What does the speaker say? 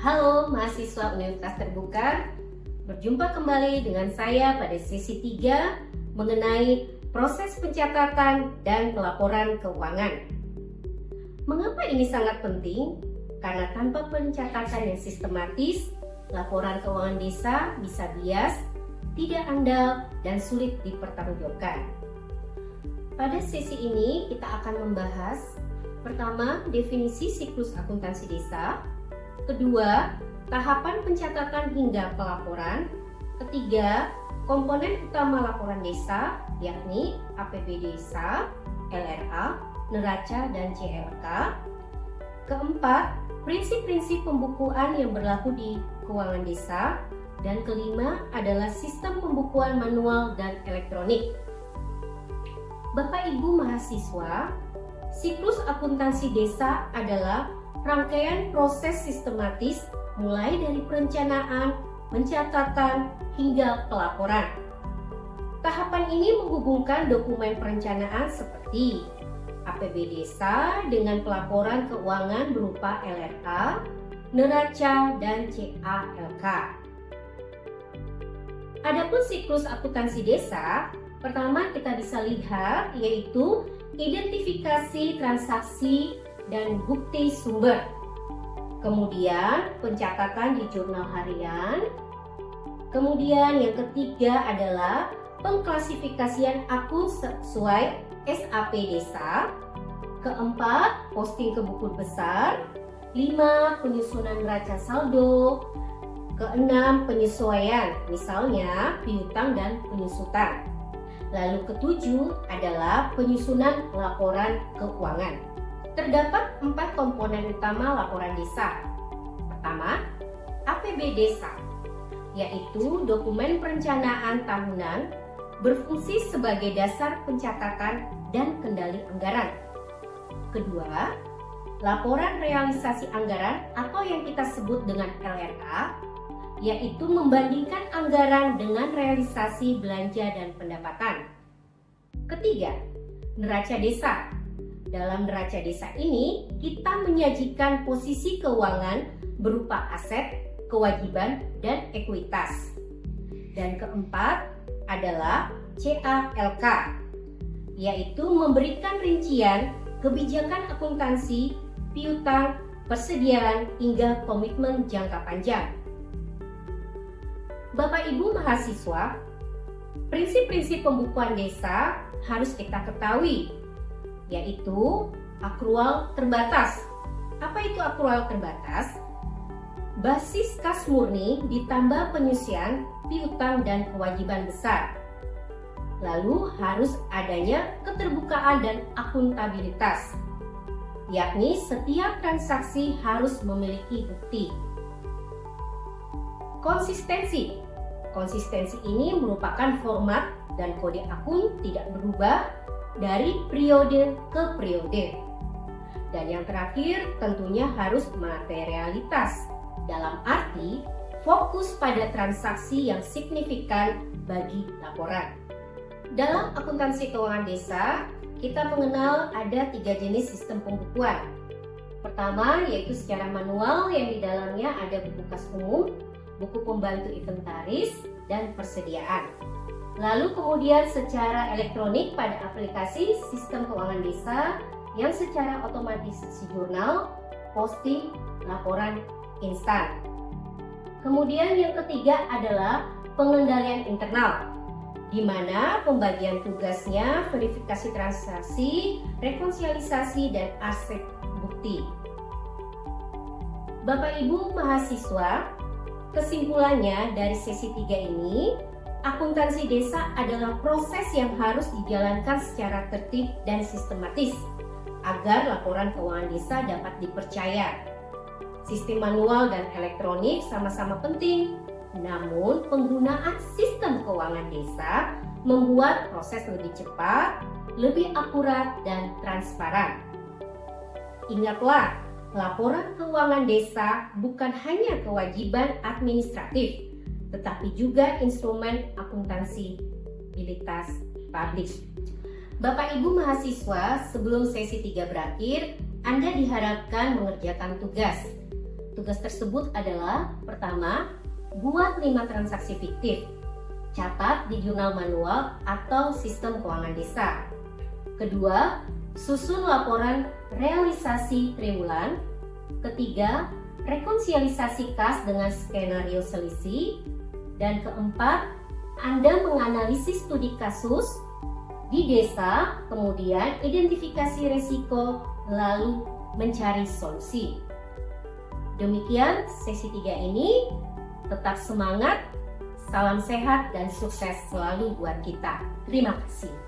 Halo mahasiswa Universitas Terbuka, berjumpa kembali dengan saya pada sesi 3 mengenai proses pencatatan dan pelaporan keuangan. Mengapa ini sangat penting? Karena tanpa pencatatan yang sistematis, laporan keuangan desa bisa bias, tidak andal, dan sulit dipertanggungjawabkan. Pada sesi ini kita akan membahas pertama, definisi siklus akuntansi desa. Kedua, tahapan pencatatan hingga pelaporan. Ketiga, komponen utama laporan desa, yakni APB desa, LRA, neraca, dan CLK. Keempat, prinsip-prinsip pembukuan yang berlaku di keuangan desa. Dan kelima adalah sistem pembukuan manual dan elektronik. Bapak Ibu mahasiswa, siklus akuntansi desa adalah rangkaian proses sistematis mulai dari perencanaan, pencatatan, hingga pelaporan. Tahapan ini menghubungkan dokumen perencanaan seperti APB desa dengan pelaporan keuangan berupa LRA, neraca, dan CALK. Adapun siklus akuntansi desa, pertama kita bisa lihat yaitu identifikasi transaksi dan bukti sumber. Kemudian pencatatan di jurnal harian. Kemudian yang ketiga adalah pengklasifikasian akun sesuai SAP desa. Keempat, posting ke buku besar. 5, penyusunan neraca saldo. Keenam, penyesuaian, misalnya piutang dan penyusutan. Lalu ketujuh adalah penyusunan laporan keuangan. Terdapat 4 komponen utama laporan desa. Pertama, APB desa, yaitu dokumen perencanaan tahunan berfungsi sebagai dasar pencatatan dan kendali anggaran. Kedua, laporan realisasi anggaran atau yang kita sebut dengan LRA, yaitu membandingkan anggaran dengan realisasi belanja dan pendapatan. Ketiga, neraca desa. Dalam neraca desa ini, kita menyajikan posisi keuangan berupa aset, kewajiban, dan ekuitas. Dan keempat adalah CALK, yaitu memberikan rincian kebijakan akuntansi, piutang, persediaan, hingga komitmen jangka panjang. Bapak Ibu mahasiswa, prinsip-prinsip pembukuan desa harus kita ketahui, yaitu akrual terbatas. Apa itu akrual terbatas? Basis kas murni ditambah penyusian, piutang, dan kewajiban besar. Lalu harus adanya keterbukaan dan akuntabilitas, yakni setiap transaksi harus memiliki bukti. Konsistensi. Konsistensi ini merupakan format dan kode akun tidak berubah dari periode ke periode. Dan yang terakhir tentunya harus materialitas, dalam arti fokus pada transaksi yang signifikan bagi laporan. Dalam akuntansi keuangan desa, kita mengenal ada 3 jenis sistem pembukuan. Pertama yaitu secara manual yang di dalamnya ada buku kas umum, buku pembantu inventaris, dan persediaan. Lalu kemudian secara elektronik pada aplikasi sistem keuangan desa yang secara otomatis jurnal, posting, laporan instan. Kemudian yang ketiga adalah pengendalian internal, di mana pembagian tugasnya verifikasi transaksi, rekonsiliasi, dan aset bukti. Bapak Ibu mahasiswa, kesimpulannya dari sesi 3 ini, akuntansi desa adalah proses yang harus dijalankan secara tertib dan sistematis agar laporan keuangan desa dapat dipercaya. Sistem manual dan elektronik sama-sama penting, namun penggunaan sistem keuangan desa membuat proses lebih cepat, lebih akurat, dan transparan. Ingatlah, laporan keuangan desa bukan hanya kewajiban administratif, tetapi juga instrumen akuntabilitas publik. Bapak Ibu mahasiswa, sebelum sesi 3 berakhir, Anda diharapkan mengerjakan tugas. Tugas tersebut adalah: pertama, buat 5 transaksi fiktif. Catat di jurnal manual atau sistem keuangan desa. Kedua, susun laporan realisasi triwulan. Ketiga, rekonsiliasi kas dengan skenario selisih. Dan keempat, Anda menganalisis studi kasus di desa, kemudian identifikasi risiko, lalu mencari solusi. Demikian sesi 3 ini. Tetap semangat, salam sehat dan sukses selalu buat kita. Terima kasih.